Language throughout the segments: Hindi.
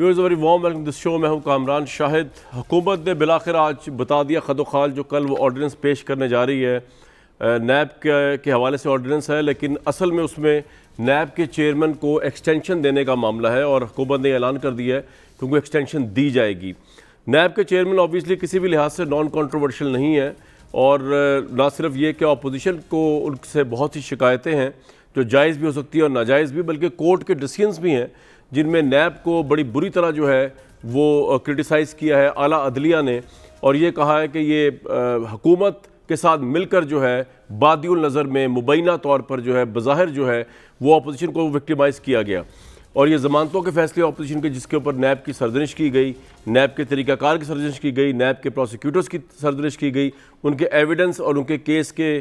Viewers very warm welcome this show. मैं हूं कामरान शाहिद। हुकूमत ने बिलाखिर आज बता दिया खदोखाल जो कल वो ऑर्डिनेंस पेश करने जा रही है। नैब के हवाले से ऑर्डिनेंस है, लेकिन असल में उसमें नैब के चेयरमैन को एक्सटेंशन देने का मामला है और हुकूमत ने ऐलान कर दिया है कि उनको एक्सटेंशन दी जाएगी। नैब के चेयरमैन ऑब्वियसली किसी भी लिहाज से नॉन कॉन्ट्रोवर्शियल नहीं है और ना सिर्फ ये कि अपोजिशन को उनसे बहुत सी शिकायतें हैं जो जायज़ भी हो सकती है और नाजायज़ भी, बल्कि कोर्ट के डिसीजंस भी हैं जिनमें नैब को बड़ी बुरी तरह जो है वो क्रिटिसाइज़ किया है आला अदलिया ने, और ये कहा है कि ये हुकूमत के साथ मिलकर जो है बादिउल नज़र में मुबैना तौर पर जो है बज़ाहिर जो है वो अपोजिशन को विक्टिमाइज़ किया गया। और ये ज़मानतों के फैसले अपोजिशन के जिसके ऊपर नैब की सरजनिश की गई, नैब के तरीक़ाकार की सरजनिश की गई, नैब के प्रोसिक्यूटर्स की सरजनिश की गई, उनके एविडेंस और उनके केस के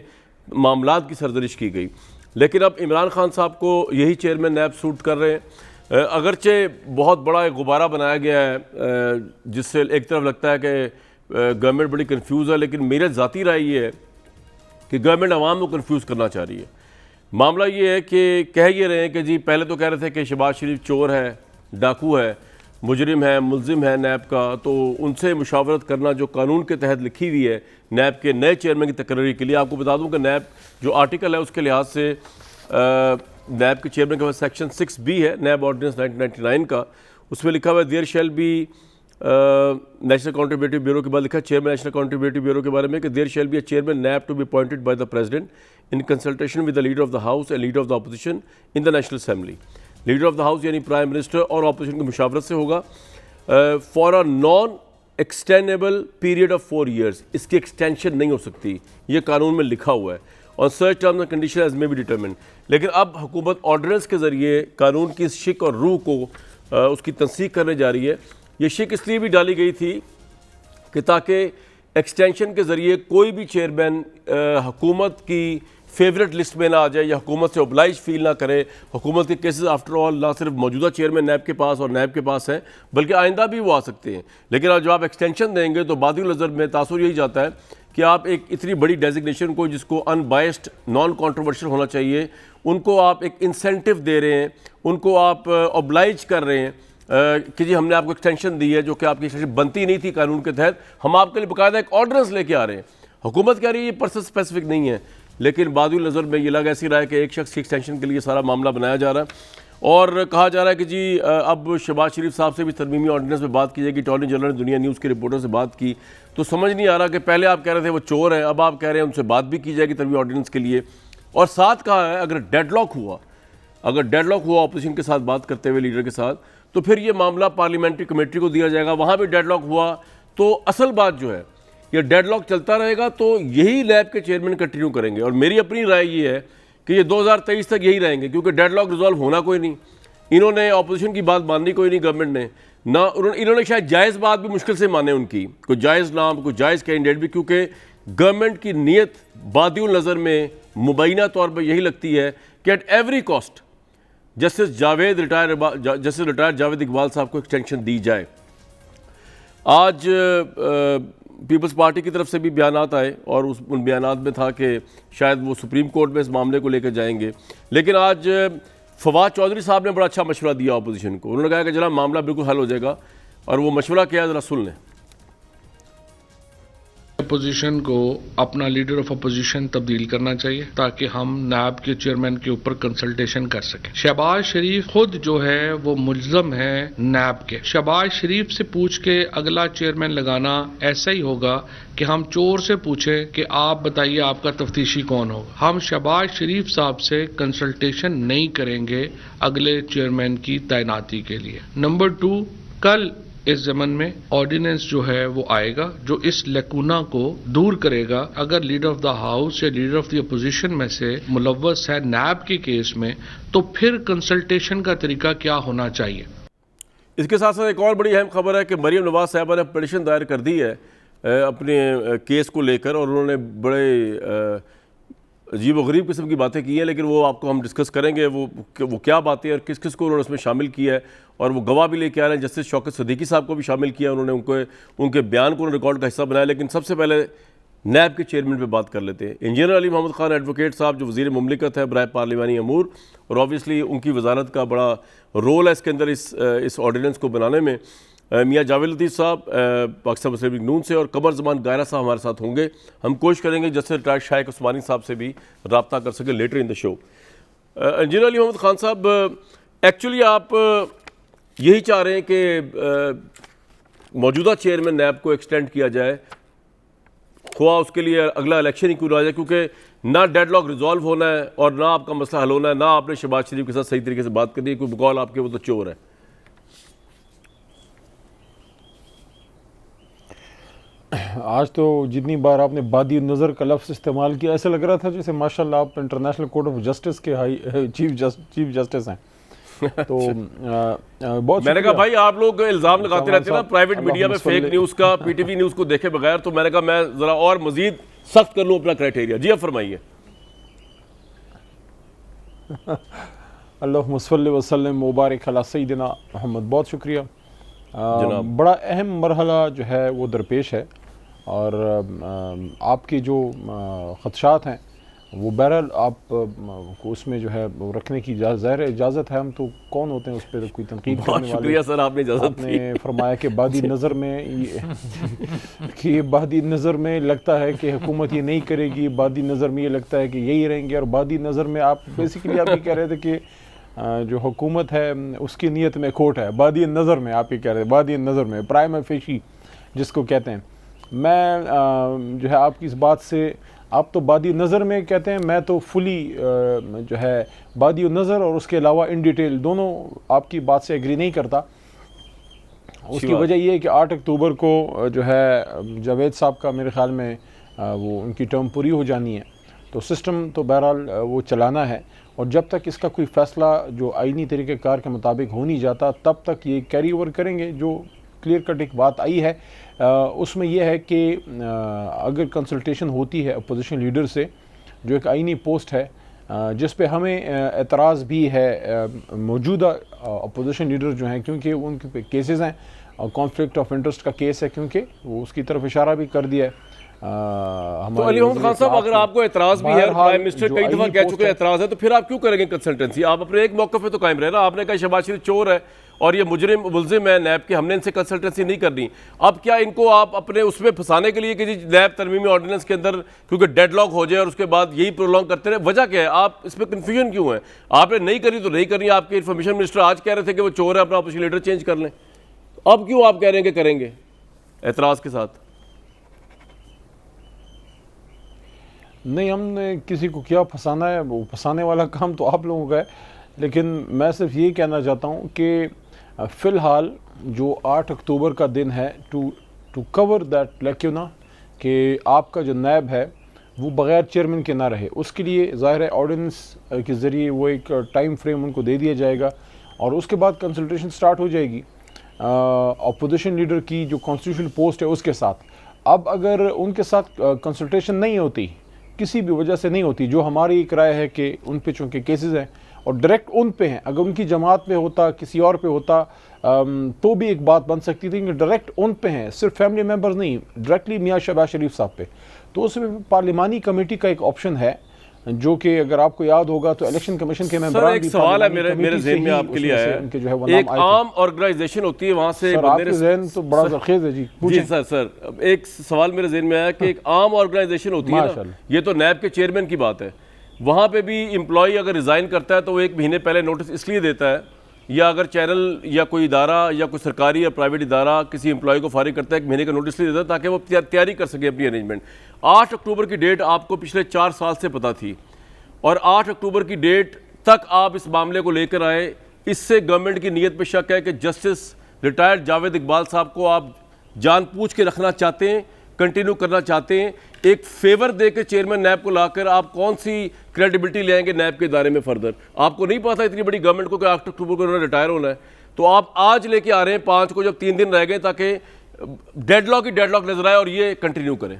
मामलात की सरजनिश की गई। लेकिन अब इमरान खान साहब को यही चेयरमैन नैब सूट कर रहे हैं। अगरचे बहुत बड़ा एक गुब्बारा बनाया गया है जिससे एक तरफ लगता है कि गवर्नमेंट बड़ी कंफ्यूज है, लेकिन मेरी ज़ाती राय ये है कि गवर्नमेंट आवाम को कंफ्यूज करना चाह रही है। मामला ये है कि कह ये रहे हैं कि जी पहले तो कह रहे थे कि शहबाज शरीफ चोर है, डाकू है, मुजरिम है, मुलजिम है नैब का, तो उनसे मुशावरत करना जो कानून के तहत लिखी हुई है नैब के नए चेयरमैन की तकरीर के लिए। आपको बता दूं कि नैब जो आर्टिकल है उसके लिहाज से नैब के चेयरमैन के पास सेक्शन 6B है नैब ऑर्डिनेंस 1999 का, उसमें लिखा हुआ है there shall be national accountability bureau के बाद लिखा है चेयरमैन नेशनल अकाउंटेबिलिटी ब्यूरो के बारे में कि there shall be a chairman NAB to be appointed by the president in consultation with the leader of the house and leader of the opposition in the national assembly. Leader of the house यानी प्राइम मिनिस्टर और अपोजिशन की मुशावरत से होगा for a non extendable period of 4 years। इसकी एक्सटेंशन नहीं हो सकती, ये कानून में लिखा हुआ है, और search terms and condition as may be determine. लेकिन अब हुकूमत ऑर्डिनेंस के ज़रिए कानून की शिक और रूह को उसकी तंसीक करने जा रही है। ये शिक इसलिए भी डाली गई थी कि ताकि एक्सटेंशन के ज़रिए कोई भी चेयरमैन हुकूमत की फेवरेट लिस्ट में ना आ जाए या हुकूमत से ओब्लाइज फील ना करे। हुकूमत के केसेस आफ्टर ऑल ना सिर्फ मौजूदा चेयरमैन नैब के पास और नैब के पास हैं, बल्कि आइंदा भी वो आ सकते हैं। लेकिन अब जब आप एक्सटेंशन देंगे तो बादिउल नज़र में तासुर यही जाता है कि आप एक इतनी बड़ी डेजिग्नेशन को जिसको अनबायस्ड नॉन कॉन्ट्रोवर्शियल होना चाहिए, उनको आप एक इंसेंटिव दे रहे हैं, उनको आप ओब्लाइज कर रहे हैं कि जी हमने आपको एक्सटेंशन दी है जो कि आपकी एक्सटेंशन बनती नहीं थी कानून के तहत, हम आपके लिए बाकायदा एक ऑर्डिनेंस लेके आ रहे हैं। हुकूमत कह रही है ये पर्सन स्पेसिफिक नहीं है, लेकिन बादिउल नज़र में ये लग ऐसी रहा है कि एक शख्स की एक्सटेंशन के लिए सारा मामला बनाया जा रहा है। और कहा जा रहा है कि जी अब शहबाज शरीफ साहब से भी तरमीमी ऑर्डिनेंस में बात की जाएगी। अटॉर्नी जनरल ने दुनिया न्यूज़ के रिपोर्टर से बात की, तो समझ नहीं आ रहा कि पहले आप कह रहे थे वो चोर हैं, अब आप कह रहे हैं उनसे बात भी की जाएगी तरमीमी ऑर्डिनेंस के लिए। और साथ कहा है अगर डेडलॉक हुआ अपोजिशन के साथ बात करते हुए लीडर के साथ, तो फिर ये मामला पार्लियामेंट्री कमेटी को दिया जाएगा। वहाँ भी डेडलॉक हुआ तो असल बात जो है ये डेडलॉक चलता रहेगा, तो यही नैब के चेयरमैन कंटिन्यू करेंगे। और मेरी अपनी राय ये है कि ये 2023 तक यही रहेंगे, क्योंकि डेडलॉक रिजॉल्व होना कोई नहीं, इन्होंने अपोजिशन की बात माननी कोई नहीं गवर्नमेंट ने ना, इन्होंने शायद जायज़ बात भी मुश्किल से माने उनकी, कोई जायज़ नाम कोई जायज़ कैंडिडेट भी, क्योंकि गवर्नमेंट की नीयत बादिउल नज़र में मुबैना तौर पर यही लगती है कि at every cost justice retired Javed Iqbal साहब को एक्सटेंशन दी जाए। आज पीपल्स पार्टी की तरफ से भी बयानात आए और उन बयानात में था कि शायद वो सुप्रीम कोर्ट में इस मामले को लेकर जाएंगे। लेकिन आज फवाद चौधरी साहब ने बड़ा अच्छा मशवरा दिया अपोजिशन को। उन्होंने कहा कि जरा मामला बिल्कुल हल हो जाएगा, और वो मशवरा क्या है ज़रा सुन लें। अपोजिशन को अपना लीडर ऑफ अपोजिशन तब्दील करना चाहिए ताकि हम नैब के चेयरमैन के ऊपर कंसल्टेशन कर सकें। शहबाज शरीफ खुद जो है वो मुल्ज़म है नैब के। शहबाज शरीफ से पूछ के अगला चेयरमैन लगाना ऐसा ही होगा कि हम चोर से पूछे कि आप बताइए आपका तफ्तीशी कौन होगा। हम शहबाज शरीफ साहब से कंसल्टेशन नहीं करेंगे अगले चेयरमैन की तैनाती के लिए। नंबर 2, कल इस ज़मन में ऑर्डिनेंस जो है वो आएगा जो इस लैकुना को दूर करेगा। अगर लीडर ऑफ द हाउस या लीडर ऑफ द अपोजिशन में से मुलव्वस है नैब के केस में, तो फिर कंसल्टेशन का तरीका क्या होना चाहिए। इसके साथ साथ एक और बड़ी अहम खबर है कि मरीम नवाज साहबा ने पिटीशन दायर कर दी है अपने केस को लेकर, और उन्होंने बड़े अजीब व गरीब किस्म की बातें की हैं, लेकिन वो आपको हम डिस्कस करेंगे वो क्या बातें हैं और किस किस को उन्होंने उसमें शामिल किया है। और वो गवाह भी लेके आ रहे हैं, जस्टिस शौकत सिद्दीकी साहब को भी शामिल किया उन्होंने, उनके बयान को रिकॉर्ड का हिस्सा बनाया। लेकिन सबसे पहले नैब के चेयरमैन पे बात कर लेते हैं। इंजीनियर अली मोहम्मद खान एडवोकेट साहब जो वज़ीर मुमलिकत है बराए पार्लिमानी अमूर, और ऑब्वियसली उनकी वजारत का बड़ा रोल है इसके अंदर इस ऑर्डिनेंस को बनाने में। मियाँ जावेद लतीफ़ साहब पाकिस्तान मुस्लिम लीग नून से, और कमर ज़मान गायरा साहब हमारे साथ होंगे। हम कोशिश करेंगे जस्टिस रिटायर्ड शाइक उस्मानी साहब से भी रब्ता कर सकें later in the show. Engineer Ali Mohammad Khan साहब, एक्चुअली आप यही चाह रहे हैं कि मौजूदा चेयरमैन नैब को एक्सटेंड किया जाए, खुआ उसके लिए अगला इलेक्शन ही क्यों ना आ जाए, क्योंकि ना डेडलॉक रिजॉल्व होना है और ना आपका मसला हल होना है, ना आपने शहबाज शरीफ के साथ सही तरीके से बात करनी है, कोई बकौल आपके वो तो चोर है। आज तो जितनी बार आपने बादी नज़र का लफ्ज़ इस्तेमाल किया, ऐसा लग रहा था जैसे माशाल्लाह आप इंटरनेशनल कोर्ट ऑफ जस्टिस के चीफ जस्टिस हैं। तो बहुत मैंने कहा भाई आप लोग इल्ज़ाम लगाते रहते हैं ना प्राइवेट मीडिया में फेक न्यूज़ का, पीटीवी न्यूज़ को देखे बगैर, तो मैंने कहा मैं ज़रा और मज़ीद सख्त कर लूँ अपना क्राइटेरिया। जी आप फरमाइए। अल्लाहुम्मा सल्लि व सल्लिम मुबारक अला सय्यिदिना मोहम्मद। बहुत शुक्रिया। बड़ा अहम मरहला जो है वो दरपेश है, और आपके जो ख़दशात हैं वो बहरहाल आप को उसमें जो है वो रखने की ज़ाहिर इजाज़त है। हम तो कौन होते हैं उस पर कोई तनकीद करने वाले। शुक्रिया सर, आपने इजाज़त आपने फरमाया कि बादी नज़र में कि बादी नज़र में लगता है कि हुकूमत ये नहीं करेगी, बादी नज़र में ये लगता है कि यही रहेंगे, और बादी नज़र में आप बेसिकली आप ये कह रहे थे कि जो हुकूमत है उसकी नीयत में खोट है। बादी नज़र में आप ये कह रहे थे, बादी नज़र में प्राइमा फेशी जिसको कहते हैं। मैं जो है आपकी इस बात से, आप तो बादी नज़र में कहते हैं, मैं तो फुली जो है बादी नज़र और उसके अलावा इन डिटेल दोनों आपकी बात से एग्री नहीं करता। उसकी वजह ये है कि 8 अक्टूबर को जो है जावेद साहब का मेरे ख्याल में वो उनकी टर्म पूरी हो जानी है, तो सिस्टम तो बहरहाल वो चलाना है, और जब तक इसका कोई फ़ैसला जो आईनी तरीक़ेकार के मुताबिक हो नहीं जाता तब तक ये कैरी ओवर करेंगे। जो क्लियर कट एक बात आई है उसमें यह है कि अगर कंसल्टेशन होती है अपोजिशन लीडर से, जो एक आईनी पोस्ट है जिस पे हमें एतराज़ भी है मौजूदा अपोजिशन लीडर जो हैं, क्योंकि उनके पे केसेस हैं और कॉन्फ्लिक्ट ऑफ इंटरेस्ट का केस है, क्योंकि वो उसकी तरफ इशारा भी कर दिया है। तो अली मोहम्मद खान साहब, अगर आपको एतराज़ भी है, प्राइम मिनिस्टर कई दफ़ा कह चुके हैं एतराज़ है, तो फिर आप क्यों करेंगे कंसल्टेंसी? आप अपने एक मौक़िफ़ पे तो कायम रहे ना। आपने कहा शहबाज शरीफ चोर है और ये मुजरिम मुलजिम है नैब के, हमने इनसे कंसल्टेंसी नहीं करनी। अब क्या इनको आप अपने उसमें फंसाने के लिए कि जी नैब तरमीमी ऑर्डिनेंस के अंदर क्योंकि डेडलॉक हो जाए और उसके बाद यही प्रोलॉन्ग करते रहे, वजह क्या है? आप इसमें कन्फ्यूजन क्यों है? आपने नहीं करी तो नहीं करनी। आपके इन्फॉर्मेशन मिनिस्टर आज कह रहे थे कि वो चोर है, अपना अपोजिशन लीडर चेंज कर लें, अब क्यों आप कह रहे हैं कि करेंगे एतराज़ के साथ? नहीं, हमने किसी को क्या फंसाना है, वो फंसाने वाला काम तो आप लोगों का है। लेकिन मैं सिर्फ ये कहना चाहता हूँ कि फ़िलहाल जो 8 अक्टूबर का दिन है, टू कवर दैट लैक्यूना कि आपका जो नैब है वो बग़ैर चेयरमैन के ना रहे, उसके लिए ज़ाहिर है ऑर्डिनेंस के ज़रिए वो एक टाइम फ्रेम उनको दे दिया जाएगा, और उसके बाद कंसल्टेशन स्टार्ट हो जाएगी अपोजिशन लीडर की जो कॉन्स्टिट्यूशनल पोस्ट है उसके साथ। अब अगर उनके साथ कंसल्टेशन नहीं होती, किसी भी वजह से नहीं होती, जो हमारी एक राय है कि उन पे चूँकि केसेस हैं और डायरेक्ट उन पे हैं, अगर उनकी जमात पे होता, किसी और पे होता तो भी एक बात बन सकती थी, कि डायरेक्ट उन पे हैं, सिर्फ फैमिली मेम्बर्स नहीं, डायरेक्टली मियाँ शहबाज शरीफ साहब पे, तो उसमें पार्लिमानी कमेटी का एक ऑप्शन है, जो कि अगर आपको याद होगा तो इलेक्शन कमीशन के मेंबरान। एक सवाल है मेरे ज़हन में आपके लिए आया, उनके जो है वो नाम एक आम ऑर्गेनाइजेशन होती है, वहाँ से आपके ज़हन तो बड़ा ज़रखेज़ है जी, जी सर एक सवाल मेरे ज़हन में आया कि एक आम ऑर्गेनाइजेशन होती है ना, ये तो नैब के चेयरमैन की बात है, वहाँ पे भी एम्प्लॉई अगर रिज़ाइन करता है तो वो 1 महीने पहले नोटिस इसलिए देता है, या अगर चैनल या कोई इदारा या कोई सरकारी या प्राइवेट इदारा किसी एम्प्लॉय को फारिग करता है 1 महीने का नोटिस इसलिए देता है ताकि वो तैयारी कर सके अपनी अरेंजमेंट। 8 अक्टूबर की डेट आपको पिछले 4 साल से पता थी, और 8 अक्टूबर की डेट तक आप इस मामले को लेकर आए, इससे गवर्नमेंट की नीयत पे शक है कि जस्टिस रिटायर्ड जावेद इकबाल साहब को आप जानबूझ के रखना चाहते हैं, कंटिन्यू करना चाहते हैं। एक फेवर दे के चेयरमैन नैब को लाकर आप कौन सी क्रेडिबिलिटी ले आएंगे नैब के दायरे में फर्दर? आपको नहीं पता इतनी बड़ी गवर्नमेंट को कि 8 अक्टूबर को उन्होंने रिटायर होना है, तो आप आज लेके आ रहे हैं 5 को, जब 3 दिन रह गए, ताकि डेडलॉक ही डेडलॉक नजर आए और ये कंटिन्यू करें।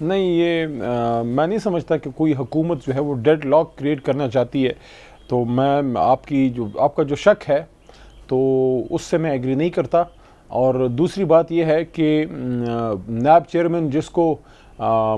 नहीं, ये मैं नहीं समझता कि कोई हुकूमत जो है वो डेड लॉक क्रिएट करना चाहती है। तो मैं आपका जो शक है तो उससे मैं एग्री नहीं करता। और दूसरी बात यह है कि नैब चेयरमैन जिसको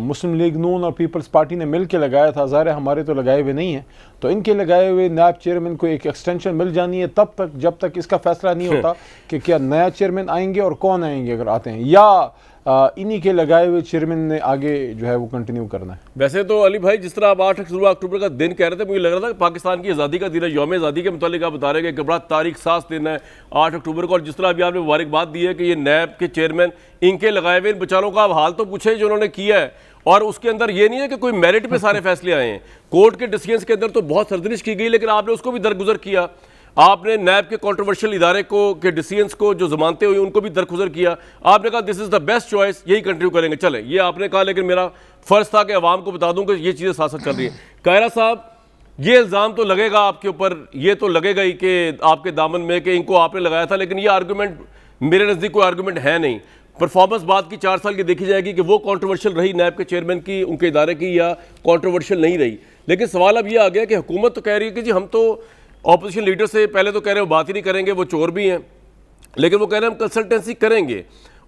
मुस्लिम लीग नून और पीपल्स पार्टी ने मिल के लगाया था, ज़ाहिर है हमारे तो लगाए हुए नहीं हैं, तो इनके लगाए हुए नैब चेयरमैन को एक एक्सटेंशन मिल जानी है तब तक जब तक इसका फैसला नहीं होता कि क्या नया चेयरमैन आएंगे और कौन आएंगे अगर आते हैं, या इन्हीं के लगाए हुए चेयरमैन ने आगे जो है वो कंटिन्यू करना है। वैसे तो अली भाई जिस तरह आप 8 अक्टूबर का दिन कह रहे थे, मुझे लग रहा था कि पाकिस्तान की आज़ादी का दिन है, यौम आज़ादी के मुतालिक आप बता रहे हैं कि बड़ा तारीख साज दिन है 8 अक्टूबर को, और जिस तरह अभी आपने मुबारकबाद दी है कि ये नैब के चेयरमैन इनके लगाए हुए इन बेचारों का आप हाल तो पूछे जो उन्होंने किया है, और उसके अंदर ये नहीं है कि कोई मेरिट पे सारे फैसले आए हैं। कोर्ट के डिसीजंस के अंदर तो बहुत सरदरिश की गई, लेकिन आपने उसको भी दरगुजर किया। आपने नैब के कंट्रोवर्शियल इदारे को के डिसीजंस को जो जमानते हुई उनको भी दरगुजर किया। आपने कहा this is the best choice, यही कंटिन्यू करेंगे। चले, ये आपने कहा, लेकिन मेरा फर्ज था कि अवाम को बता दूं कि ये चीज़ें साथ साथ चल रही है। कायरा साहब, ये इल्ज़ाम तो लगेगा आपके ऊपर, ये तो लगेगा ही कि आपके दामन में कि इनको आपने लगाया था, लेकिन ये आर्गूमेंट मेरे नज़दीक कोई आर्गूमेंट है नहीं। परफॉर्मेंस बाद की 4 साल की देखी जाएगी कि वो कंट्रोवर्शियल रही नैब के चेयरमैन की, उनके इदारे की, या कंट्रोवर्शियल नहीं रही। लेकिन सवाल अब ये आ गया कि हुकूमत तो कह रही है कि जी हम तो ऑपोजिशन लीडर से पहले तो कह रहे हैं वो बात ही नहीं करेंगे, वो चोर भी हैं, लेकिन वो कह रहे हैं हम कंसल्टेंसी करेंगे,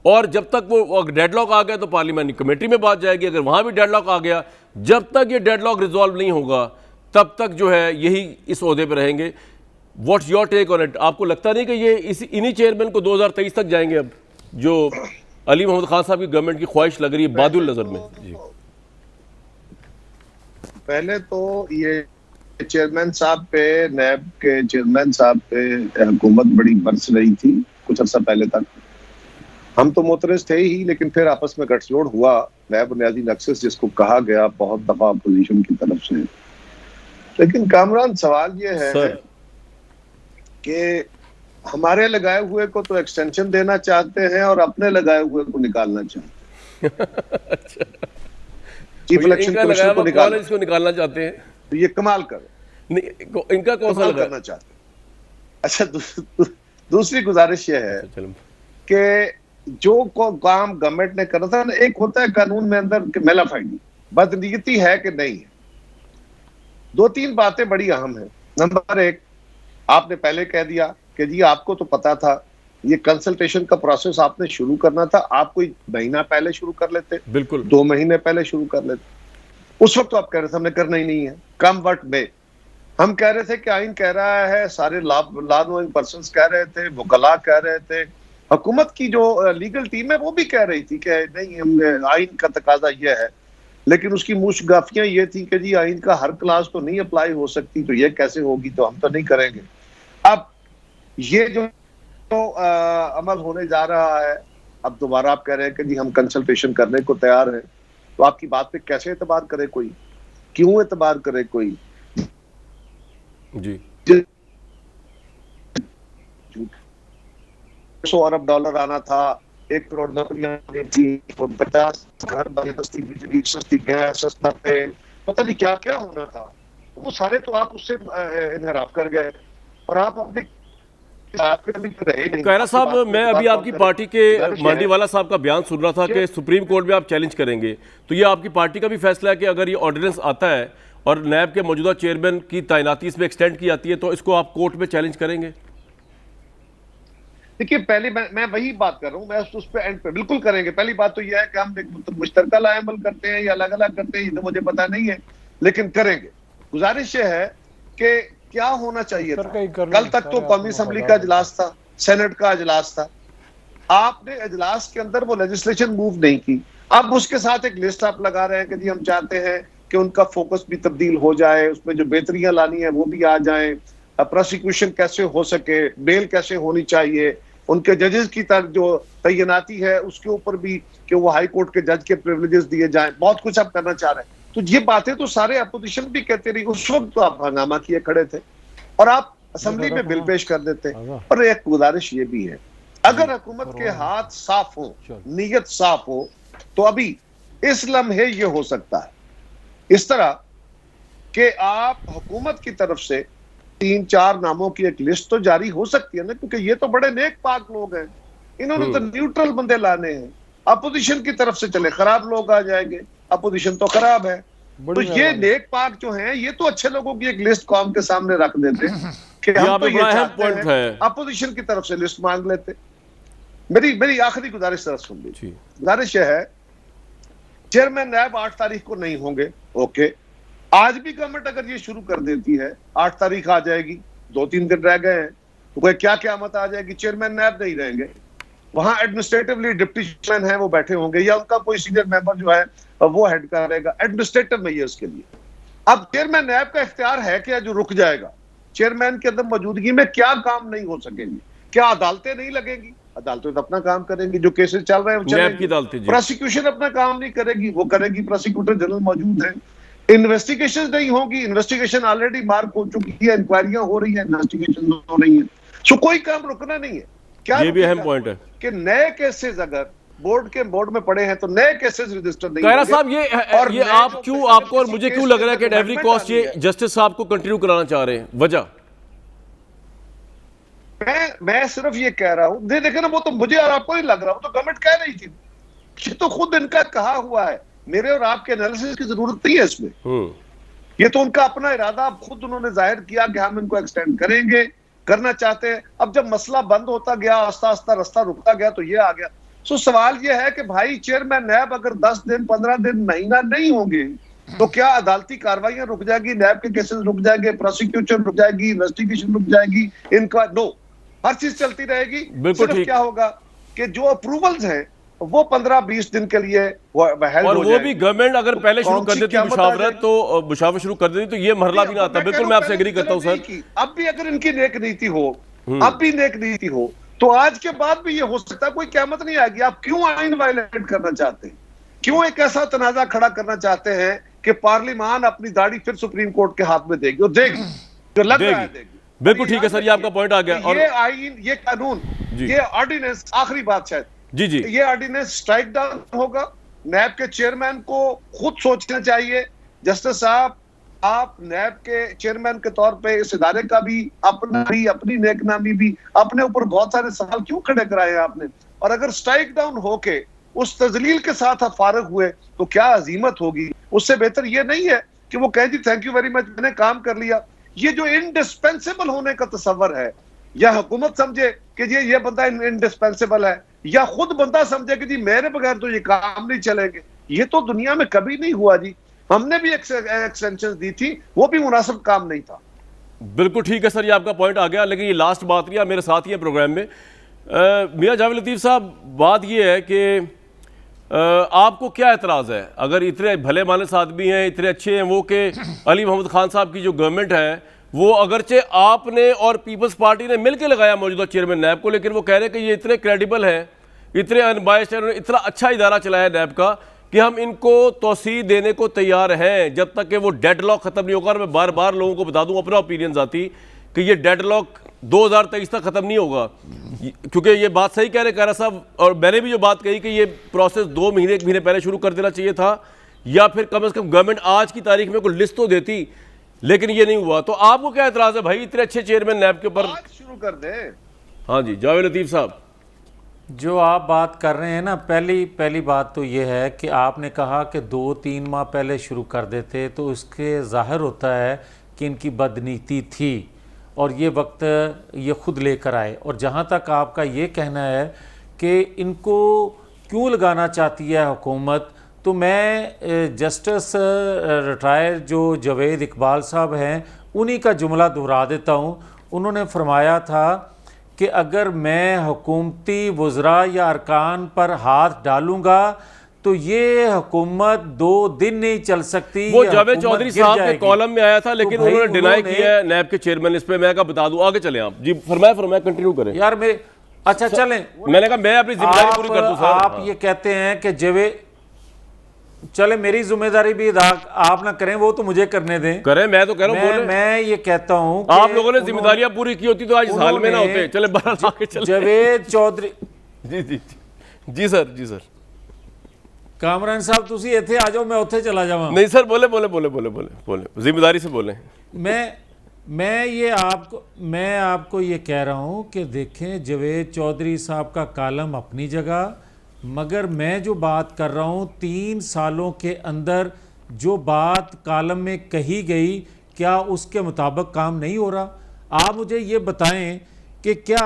और जब तक वो डेडलॉक आ गया तो पार्लियामेंट्री कमेटी में बात जाएगी। अगर वहाँ भी डेडलॉक आ गया, जब तक ये डेडलॉक रिजॉल्व नहीं होगा तब तक जो है यही इस ओहदे पर रहेंगे। What's your take on it? आपको लगता नहीं कि ये इन्हीं चेयरमैन को 2023 तक जाएंगे अब, जो अली मोहम्मद खान साहब की गवर्नमेंट की ख्वाहिश लग रही है बादुल नजर में? जी, पहले तो ये चेयरमैन साहब पे, नैब के चेयरमैन साहब पे हुकूमत बड़ी बरस रही थी कुछ अर्सा पहले तक। हम तो मोतरज थे ही, लेकिन फिर आपस में गठजोड़ हुआ। नैब बुनियादी नक्सस जिसको कहा गया बहुत दफा अपोजिशन की तरफ से। लेकिन कामरान, सवाल ये है कि हमारे लगाए हुए को तो एक्सटेंशन देना चाहते हैं और अपने लगाए हुए को निकालना चाहते हैं। अच्छा, चीफ इलेक्शन कमीशन को निकालना चाहते हैं, तो ये कमाल करो। नहीं, इनका कौन सा करना चाहते हैं। अच्छा, दूसरी गुजारिश ये है कि जो काम गवर्नमेंट ने करा था ना, एक होता है कानून में अंदर मेलाफाइडी, बदनीयती है कि नहीं है। 2-3 बातें बड़ी अहम है। नंबर 1, आपने पहले कह दिया कि जी आपको तो पता था ये कंसल्टेशन का प्रोसेस आपने शुरू करना था, आप कोई महीना पहले शुरू कर लेते, बिल्कुल 2 महीने पहले शुरू कर लेते। उस वक्त तो आप कह रहे थे हमने करना ही नहीं है। कम वक्त में हम कह रहे थे कि आइन कह रहा है, सारे लॉ नोइंग पर्संस कह रहे थे, वकला कह रहे थे, हुकूमत की जो लीगल टीम है वो भी कह रही थी कि नहीं, हम आइन का तकाजा ये है। लेकिन उसकी मुशगाफियां ये थी कि जी आइन का हर क्लास तो नहीं अप्लाई हो सकती, तो ये कैसे होगी, तो हम तो नहीं करेंगे। अब ये जो अमल होने जा रहा है, अब दोबारा आप कह रहे हैं कि जी हम कंसल्टेशन करने को तैयार हैं, तो आपकी बात पे कैसे एतबार करे कोई? क्यों एतबार करे कोई? जी, $100 अरब आना था, 1 करोड़ नौकरियां आनी थी, 50 घर बने, सस्ती बिजली, सस्ती गैस, सस्ता तेल, पता नहीं क्या क्या होना था। वो सारे तो आप उससे इनहराफ कर गए, और आप अपने कायरा साहब, मैं अभी आपकी पार्टी के मांडीवाला साहब का बयान सुन रहा था कि सुप्रीम कोर्ट में आप चैलेंज करेंगे, तो ये आपकी पार्टी का भी फैसला है कि अगर ये ऑर्डिनेंस आता है और नैब के मौजूदा चेयरमैन की तैनाती इसमें एक्सटेंड की जाती है, तो इसको आप कोर्ट में चैलेंज करेंगे? देखिए, पहले मैं वही बात कर रहा हूँ, मैं उस पे एंड पे बिल्कुल करेंगे। पहली बात तो यह है कि हम मुश्तरका लाएमल करते हैं या अलग अलग करते हैं, ये तो मुझे पता नहीं है, लेकिन करेंगे। गुजारिश ये है कि क्या होना चाहिए था, कल तक तो कौमी असम्बली का इजलास था, सेनेट का इजलास था, आपने इजलास के अंदर वो लेजिस्लेशन मूव नहीं की। अब उसके साथ एक लिस्ट आप लगा रहे हैं कि जी हम चाहते हैं कि उनका फोकस भी तब्दील हो जाए, उसमें जो बेहतरियां लानी है वो भी आ जाए, प्रोसिक्यूशन कैसे हो सके, बेल कैसे होनी चाहिए, उनके जजेस की तक जो तैनाती है उसके ऊपर भी कि वो हाई कोर्ट के जज के प्रिविलेजेस दिए जाएं, बहुत कुछ आप करना चाह रहे हैं। तो ये बातें तो सारे अपोजिशन भी कहते रही, उस वक्त तो आप हंगामा किए खड़े थे और आप असेंबली में बिल पेश कर देते। और एक गुजारिश ये भी है, अगर हुकूमत के हाथ साफ हो, नीयत साफ हो, तो अभी इस लम्हे ये हो सकता है इस तरह कि आप हुकूमत की तरफ से 3-4 नामों की एक लिस्ट तो जारी हो सकती है ना, क्योंकि ये तो बड़े नेक पाक लोग हैं, इन्होंने तो न्यूट्रल बंदे लाने हैं। अपोजिशन की तरफ से चले खराब लोग आ जाएंगे, अपोजिशन तो खराब है, तो ये नेक पाक जो हैं ये तो अच्छे लोगों की एक लिस्ट कौम के सामने रख देते कि हम तो ये चाहते हैं, अपोजिशन की तरफ से लिस्ट मांग लेते। मेरी आखिरी गुजारिश जरा सुन लीजिए। गुजारिश यह है, चेयरमैन नैब 8 तारीख को नहीं होंगे, ओके। आज भी गवर्नमेंट अगर ये शुरू कर देती है, 8 तारीख आ जाएगी, 2-3 दिन रह गए हैं, तो कोई क्या क़यामत आ जाएगी, चेयरमैन नैब नहीं रहेंगे, वहां एडमिनिस्ट्रेटिवली डिप्टी चेयरमैन है वो बैठे होंगे, या उनका कोई सीनियर मेंबर जो है वो हेड करेगा एडमिनिस्ट्रेटिव मेजर्स के लिए। अब चेयरमैन नैब का इख्तियार है क्या जो रुक जाएगा? चेयरमैन के अंदर मौजूदगी में क्या काम नहीं हो सकेंगे? क्या अदालतें नहीं लगेंगी? अदालतें तो अपना काम करेंगी, जो केसेस चल रहे हैं वो चलेंगी। प्रोसिक्यूशन अपना काम नहीं करेगी, वो करेगी, प्रोसिक्यूटर जनरल मौजूद है। इन्वेस्टिगेशन नहीं होगी, इन्वेस्टिगेशन ऑलरेडी मार्क हो चुकी है, इंक्वायरियां हो रही है, इन्वेस्टिगेशन हो रही है, सो कोई काम रुकना नहीं है। क्या ये भी अहम पॉइंट है कि नए केसेस अगर बोर्ड में पड़े हैं तो नए केसेस रजिस्टर नहीं होंगे। साहब ये आप क्यों, आपको और मुझे क्यों लग रहा है कि एवरी कॉस्ट ये जस्टिस साहब को कंटिन्यू कराना चाह रहे हैं? वजह मैं सिर्फ ये कह रहा हूं, देखे ना, वो तो मुझे और आपको नहीं लग रहा, वो तो गवर्नमेंट कह रही थी, ये तो खुद इनका कहा हुआ है, मेरे और आपके एनालिसिस की जरूरत नहीं है इसमें। ये तो उनका अपना इरादा खुद उन्होंने जाहिर किया कि हम इनको एक्सटेंड करेंगे, करना चाहते हैं। अब जब मसला बंद होता गया, आस्ता आस्ता रास्ता रुकता गया, तो ये आ गया। सो सवाल ये है कि भाई चेयरमैन नैब अगर 10 दिन 15 दिन महीना नहीं होंगे तो क्या अदालती कार्रवाइयां रुक जाएगी, नैब के केसेस रुक जाएंगे, प्रोसिक्यूशन रुक जाएगी, इन्वेस्टिगेशन रुक जाएगी, इनका नो, हर चीज चलती रहेगी। सिर्फ क्या होगा कि जो अप्रूवल्स हैं वो 15-20 दिन के लिए और वो भी गवर्नमेंट अगर पहले शुरू कर देती मुशावरत, तो मुशावरत शुरू कर देती तो ये मरहला भी ना आता। बिल्कुल मैं आपसे एग्री करता हूं सर। अब भी अगर इनकी नेक नीति हो, अब भी नेक नीति हो, तो आज के बाद भी ये हो सकता है, कोई क़यामत नहीं आएगी। आप क्यों आइन वायलेट करना चाहते हैं? क्यों एक ऐसा तनाजा खड़ा करना चाहते हैं कि पार्लियामान अपनी दाढ़ी फिर सुप्रीम कोर्ट के हाथ में देगी, और देगी, जो लग रहा है देगी। बिल्कुल ठीक है सर, ये आपका पॉइंट आ गया। और ये आइन, ये कानून, ये ऑर्डिनेंस, आखिरी बात शायद जी, ये ऑर्डिनेंस स्ट्राइक डाउन होगा। नैब के चेयरमैन को खुद सोचना चाहिए, जस्टिस साहब, आप नैब के चेयरमैन के तौर पे इस इदारे का भी अपनी नेकनामी भी, अपने ऊपर बहुत सारे सवाल क्यों खड़े कराए हैं आपने? और अगर स्ट्राइक डाउन होके उस तजलील के साथ आप फारिग हुए तो क्या अजीमत होगी। उससे बेहतर ये नहीं है कि वो कहे जी थैंक यू वेरी मच, मैंने काम कर लिया। ये जो इंडिस्पेंसेबल होने का तस्वर है, या हुकूमत समझे कि जी ये बंदा इंडिस्पेंसेबल है, या खुद बंदा समझे कि जी मेरे बगैर तो ये काम नहीं चलेंगे, ये तो दुनिया में कभी नहीं हुआ जी। हमने भी एक्सटेंशन दी थी, वो भी मुनासिब काम नहीं था। बिल्कुल ठीक है सर, ये आपका पॉइंट आ गया। लेकिन ये लास्ट बात नहीं है, मेरे साथ ही है प्रोग्राम में मियां जावेद लतीफ़ साहब। बात ये है कि आपको क्या एतराज़ है, अगर इतने भले मानस आदमी हैं, इतने अच्छे हैं वो, कि अली मोहम्मद खान साहब की जो गवर्नमेंट है वो, अगरचे आपने और पीपल्स पार्टी ने मिलकर लगाया मौजूदा चेयरमैन नैब को, लेकिन वो कह रहे हैं कि ये इतने क्रेडिबल हैं, इतने अनबायस्ड हैं, इतना अच्छा इदारा चलाया नैब का कि हम इनको तोसी देने को तैयार हैं जब तक कि वो डेडलॉक ख़त्म नहीं होगा। और मैं बार बार लोगों को बता दूं अपना ओपिनियन जाती कि ये डेडलॉक 2023 तक ख़त्म नहीं होगा, क्योंकि ये बात सही कह रहे कारा साहब। और मैंने भी जो बात कही कि ये प्रोसेस 2 महीने 1 महीने पहले शुरू कर देना चाहिए था, या फिर कम से कम गवर्नमेंट आज की तारीख में कोई लिस्ट तो देती, लेकिन ये नहीं हुआ। तो आपको क्या एतराज़ है भाई, इतने अच्छे चेयरमैन नैब के ऊपर? शुरू कर दे। हाँ जी जावेद लतीफ़ साहब, जो आप बात कर रहे हैं ना, पहली बात तो ये है कि आपने कहा कि 2-3 माह पहले शुरू कर देते, तो इसके ज़ाहिर होता है कि इनकी बदनीति थी और ये वक्त ये खुद लेकर आए। और जहाँ तक आपका ये कहना है कि इनको क्यों लगाना चाहती है हुकूमत, तो मैं जस्टिस रिटायर जो जावेद इकबाल साहब हैं उन्हीं का जुमला दोहरा देता हूँ। उन्होंने फरमाया था कि अगर मैं हुकूमती वज़रा या अरकान पर हाथ डालूंगा तो ये हुकूमत 2 दिन नहीं चल सकती। वो जावेद चौधरी साहब के कॉलम में आया था, लेकिन तो उन्होंने डिनाई किया है नैब के चेयरमैन। इस पे मैं बता दूं, आगे चलें आप जी, फरमाए कंटिन्यू करें यार मेरे। अच्छा चलें, मैंने कहा मैं अपनी जिम्मेदारी पूरी कर दूं सर। आप ये कहते हैं कि जावेद, चले मेरी जिम्मेदारी भी अदा आप ना करें, वो तो मुझे करने दें। करें, मैं तो कह रहा हूं, मैं ये कहता हूं आप लोगों ने जिम्मेदारियां पूरी की होती तो आज इस हाल में ना होते। चले बहरहाल आगे चले। जावेद चौधरी जी सर कामरान साहब तुसी इत्थे आ जाओ, मैं उत्थे चला जावां। नहीं सर, बोले जिम्मेदारी से बोले। मैं आपको ये कह रहा हूं कि देखें, जावेद चौधरी साहब का कालम अपनी जगह, मगर मैं जो बात कर रहा हूँ 3 सालों के अंदर जो बात कालम में कही गई, क्या उसके मुताबिक काम नहीं हो रहा? आप मुझे ये बताएं कि क्या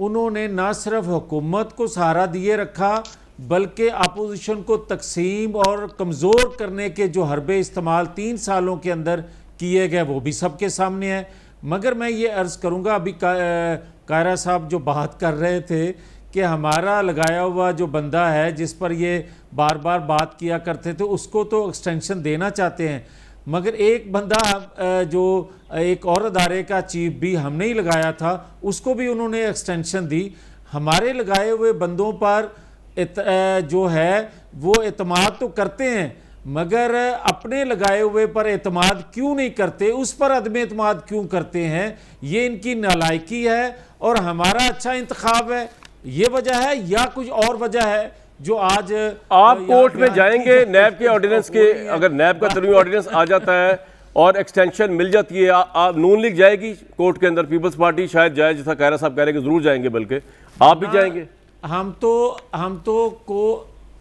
उन्होंने ना सिर्फ हुकूमत को सहारा दिए रखा बल्कि अपोजिशन को तकसीम और कमज़ोर करने के जो हरबे इस्तेमाल 3 सालों के अंदर किए गए वो भी सबके सामने है। मगर मैं ये अर्ज़ करूँगा, अभी कायरा साहब जो बात कर रहे थे कि हमारा लगाया हुआ जो बंदा है जिस पर ये बार बार बात किया करते थे उसको तो एक्सटेंशन देना चाहते हैं, मगर एक बंदा जो एक और अदारे का चीफ भी हमने ही लगाया था उसको भी उन्होंने एक्सटेंशन दी। हमारे लगाए हुए बंदों पर जो है वो एतमाद तो करते हैं मगर अपने लगाए हुए पर एतमाद क्यों नहीं करते, उस पर अदम एतमाद क्यों करते हैं, ये इनकी नालायकी है और हमारा अच्छा इंतखाब है, ये वजह है या कुछ और वजह है जो आज आप कोर्ट में जाएंगे नैब के ऑर्डिनेंस के, अगर नैब का तरमीमी ऑर्डिनेंस आ जाता है और एक्सटेंशन मिल जाती है, नून लीग जाएगी कोर्ट के अंदर, पीपल्स पार्टी शायद जाए, जैसा कायरा साहब कह रहे हैं कि जरूर जाएंगे, बल्कि आप भी जाएंगे।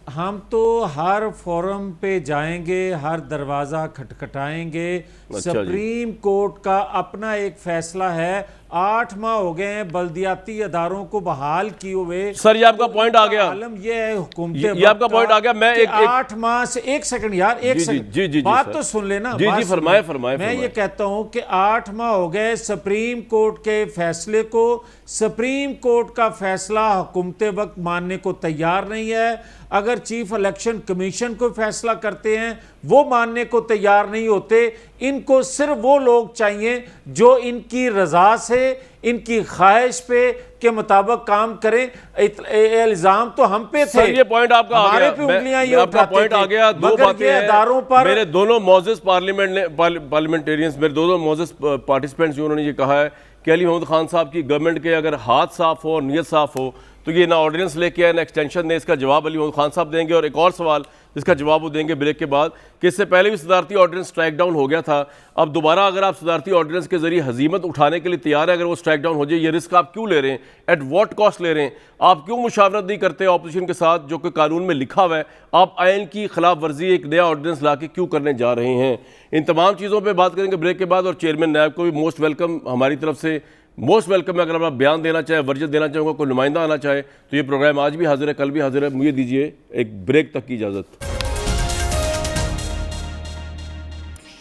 हम तो हर फोरम पे जाएंगे, हर दरवाज़ा खटखटाएंगे। सुप्रीम कोर्ट का अपना एक फैसला है, 8 माह हो गए हैं बल्दियाती अदारों को बहाल किए हुए। सर ये आपका पॉइंट आ गया, आलम ये है हुकूमत, ये आपका पॉइंट आ गया। मैं एक 8 माह से, एक सेकंड यार, एक सेकंड बात तो सुन लेना। जी फरमाए। मैं ये कहता हूं कि 8 माह हो गए सुप्रीम कोर्ट के फैसले को, सुप्रीम कोर्ट का फैसला हुकूमत वक्त मानने को तैयार नहीं है। अगर चीफ इलेक्शन कमीशन को फैसला करते हैं वो मानने को तैयार नहीं होते। इनको सिर्फ वो लोग चाहिए जो इनकी रजा से, इनकी ख्वाहिश पे के मुताबिक काम करें। इल्जाम तो हम पे थे, सर ये पॉइंट आपका आ गया, पे उंगलियां ये आपका पॉइंट आ गया। दो बातें हैं अदारों पर। मेरे दोनों मौजूद पार्लियामेंटेरियंस, मेरे दोनों मौजूद पार्टिसिपेंट्स जो उन्होंने ये कहा है कि अली मोहम्मद खान साहब की गवर्नमेंट के अगर हाथ साफ हो और नीयत साफ हो तो ये ना ऑर्डिनेंस लेके आए ना एक्सटेंशन दें। इसका जवाब अली मोहम्मद खान साहब देंगे। और एक और सवाल जिसका जवाब वो देंगे ब्रेक के बाद कि इससे पहले भी सदारती ऑर्डिनेंस स्ट्राइक डाउन हो गया था, अब दोबारा अगर आप सदारती ऑर्डिनेंस के जरिए हजीमत उठाने के लिए तैयार है, अगर वो स्ट्राइक डाउन हो जाए, ये रिस्क आप क्यों ले रहे हैं, एट वॉट कॉस्ट ले रहे हैं? आप क्यों मुशावरत नहीं करते ऑपोजिशन के साथ जो कि कानून में लिखा हुआ है? आप आइन की खिलाफ वर्जी एक नया ऑर्डिनेंस ला के क्यों करने जा रहे हैं? इन तमाम चीज़ों पर बात करेंगे ब्रेक के बाद। और चेयरमैन नैब को भी मोस्ट वेलकम हमारी तरफ से, मोस्ट वेलकम है। अगर आप बयान देना चाहे, वर्जत देना चाहे, कोई नुमाइंदा आना चाहे तो ये प्रोग्राम आज भी हाजिर है, कल भी हाजिर है। मुझे दीजिए एक ब्रेक तक की इजाज़त।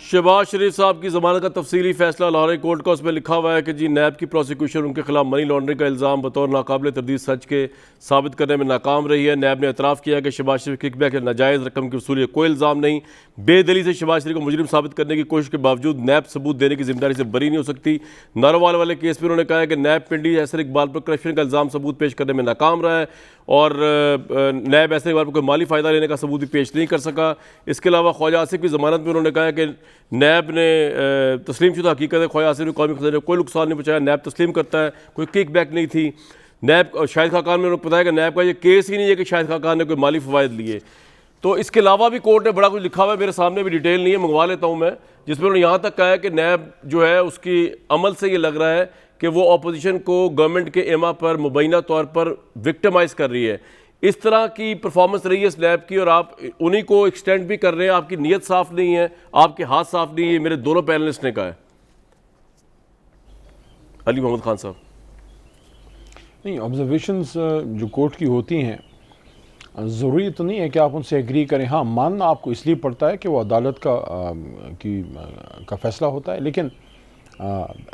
शहबाज शरीफ साहब की ज़मानत का तफसीली फैसला लाहौर कोर्ट का, उसमें लिखा हुआ है कि जी नैब की प्रोसिक्यूशन उनके खिलाफ मनी लॉन्ड्रिंग का इल्ज़ाम बतौर नाकाबिल तरदीद सच के साबित करने में नाकाम रही है। नैब ने एतराफ़ किया कि शहबाज शरीफ किकबैक या नाजायज़ रकम की वसूली कोई इल्ज़ाम नहीं। बेदली से शहबाज शरीफ को मुजरिम साबित करने की कोशिश के बावजूद नैब सबूत देने की जिम्मेदारी से बरी नहीं हो सकती। नारोवाल वाले केस में उन्होंने कहा है कि नैब पिंडी ऐसर इकबाल पर करप्शन का इल्ज़ाम सबूत पेश करने में नाकाम रहा है और नैब ऐसर इकबाल पर कोई माली फ़ायदा लेने का सबूत भी पेश नहीं कर सका। इसके अलावा ख्वाजा आसिफ की ज़मानत में उन्होंने कहा है कि नैब ने तस्लीम शुदा हकीकत है, ख्वाजा आसिफ ने कौमी खजाने को कोई नुकसान नहीं पहुँचाया, नैब तस्लीम करता है, कोई किक बैक नहीं थी। नैब शाहिद खाकान में उन्होंने बताया कि नैब का ये केस ही नहीं है कि शाहिद खाकान ने कोई माली फ़वाइद लिए। तो इसके अलावा भी कोर्ट ने बड़ा कुछ लिखा हुआ है, मेरे सामने भी डिटेल नहीं है, मंगवा लेता हूँ मैं, जिसमें उन्होंने यहाँ तक कहा है कि नैब जो है उसकी अमल से ये लग रहा है कि वो अपोजिशन को गवर्नमेंट के एमा पर मुबैना तौर पर विक्टिमाइज़ कर रही है। इस तरह की परफॉर्मेंस रही है इस नैब की और आप उन्हीं को एक्सटेंड भी कर रहे हैं। आपकी नीयत साफ नहीं है, आपके हाथ साफ नहीं है, मेरे दोनों पैनलिस्ट ने कहा है। अली मोहम्मद खान साहब। नहीं, ऑब्जर्वेशंस जो कोर्ट की होती हैं ज़रूरी तो नहीं है कि आप उनसे एग्री करें। हाँ, मानना आपको इसलिए पड़ता है कि वो अदालत का फ़ैसला होता है, लेकिन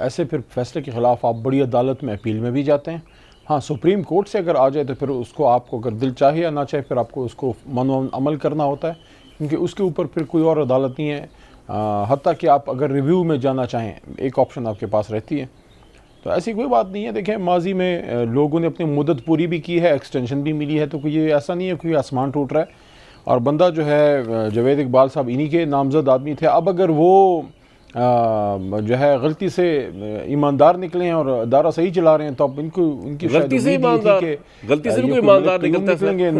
ऐसे फिर फैसले के ख़िलाफ़ आप बड़ी अदालत में अपील में भी जाते हैं। हाँ, सुप्रीम कोर्ट से अगर आ जाए तो फिर उसको आपको अगर दिल चाहे या ना चाहे फिर आपको उसको मनो अमल करना होता है, क्योंकि उसके ऊपर फिर कोई और अदालत नहीं है। हत्ता कि आप अगर रिव्यू में जाना चाहें एक ऑप्शन आपके पास रहती है। तो ऐसी कोई बात नहीं है। देखें, माजी में लोगों ने अपनी मुद्दत पूरी भी की है, एक्सटेंशन भी मिली है, तो कोई ये ऐसा नहीं है कोई आसमान टूट रहा है। और बंदा जो है जावेद इकबाल साहब इन्हीं के नामजद आदमी थे। अब अगर वो जो है गलती से ईमानदार निकले हैं और अदारा सही चला रहे हैं तो अब इनको उनकी गलती से ईमानदार, गलती से कोई ईमानदार निकलते निकलेंगे।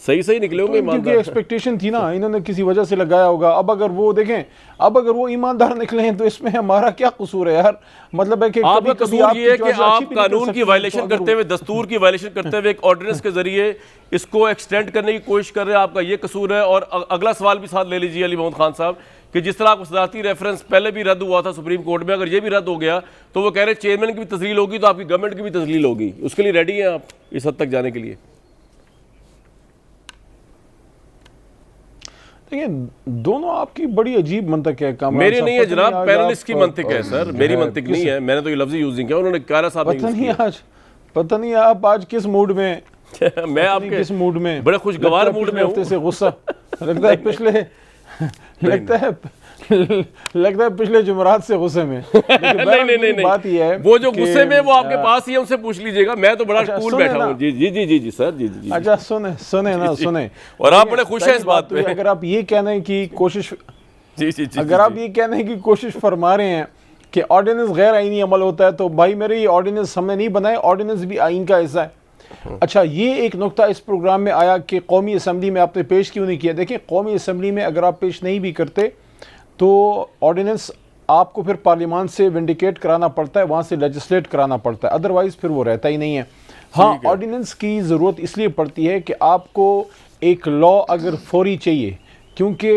सही निकले होंगे क्योंकि ईमानदार। एक्सपेक्टेशन थी ना, इन्होंने किसी वजह से लगाया होगा। अब अगर वो देखें, अब अगर वो ईमानदार निकले हैं तो इसमें हमारा क्या कसूर है यार? मतलब है कि आपका कभी-कभी कसूर आपकी ये है कि चॉइस अच्छी आप भी निकल कानून सकती की है, वायलेशन तो अगर करते हुए, दस्तूर की वायलेशन करते हुए एक ऑर्डिनेंस के जरिए इसको एक्सटेंड करने की कोशिश कर रहे हैं, आपका ये कसूर है। और अगला सवाल भी साथ ले लीजिए अली मोहम्मद खान साहब, कि जिस तरह आपका सदारती रेफरेंस पहले भी रद्द हुआ था सुप्रीम कोर्ट में, अगर ये भी रद्द हो गया तो वो कह रहे हैं चेयरमैन की भी तस्लील होगी तो आपकी गवर्नमेंट की भी तस्लील होगी। उसके लिए रेडी हैं आप इस हद तक जाने के लिए? देखिए, दोनों आपकी बड़ी अजीब मंतक है। कामरान मेरी साहब, नहीं है पता जनाब, आज पैनलिस्ट की आप, मंतिक है सर, मेरी मंतिक नहीं है। मैंने तो ये लफ्ज़ यूज नहीं किया, उन्होंने कारा साहब ने पता यूज़ नहीं किया। आज, पता नहीं आप आज किस मूड में, मैं पता नहीं आपके किस मूड में, बड़े खुशगवार लगता है मूड पिछले में हफ्ते हूँ। से गुस्सा लगता है पिछले लगता है पिछले जुमरात से गुस्से में। नहीं, बात यह है वो जो कि, गुस्से में वो आपके पास ही है, उनसे पूछ लीजिएगा। मैं तो बड़ा अच्छा, कूल सुने बैठा ना। हूँ। जी सर, जी। अच्छा सुने ना, सुने। और आप बड़े खुश हैं इस बात पे। अगर आप ये कहने की कोशिश, जी अगर आप ये कहने की कोशिश फरमा रहे हैं कि ऑर्डिनेंस गैर आईनी अमल होता है, तो भाई मेरे ये ऑर्डिनेंस हमने नहीं बनाए, ऑर्डिनेंस भी आइन का हिस्सा है। अच्छा, ये एक नुक्ता इस प्रोग्राम में आया कि कौमी असम्बली में आपने पेश क्यों नहीं किया। देखिए, कौमी असम्बली में अगर आप पेश नहीं भी करते तो ऑर्डिनेंस आपको फिर पार्लियामान से विंडिकेट कराना पड़ता है, वहाँ से लेजिस्लेट कराना पड़ता है, अदरवाइज फिर वो रहता ही नहीं है। हाँ, ऑर्डिनेंस की ज़रूरत इसलिए पड़ती है कि आपको एक लॉ अगर फौरी चाहिए, क्योंकि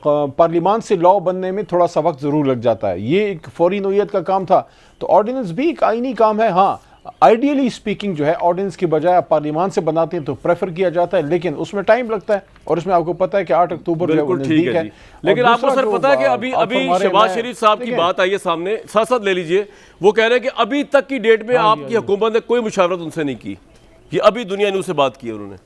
पार्लियामान से लॉ बनने में थोड़ा सा वक्त ज़रूर लग जाता है, ये एक फौरी नोयत का काम था, तो ऑर्डिनेंस भी एक आइनी काम है। हाँ, आइडियली स्पीकिंग जो है ऑर्डिनेंस की बजाय आप पार्लियामान से बनाते हैं तो प्रेफर किया जाता है, लेकिन उसमें टाइम लगता है, और उसमें आपको पता है कि 8 अक्टूबर जो है वो बिल्कुल ठीक नज़दीक है है। जी। लेकिन और आपको दूसरा सर जो पता है कि अभी आप फरमा रहे हैं, शहबाज मैं- शरीफ साहब की देखिए, बात आई है सामने, साथ ले लीजिए। वो कह रहे हैं कि अभी तक की डेट में आपकी हुकूमत ने कोई मुशावरत उनसे नहीं की, ये अभी दुनिया न्यूज़ से बात की है उन्होंने।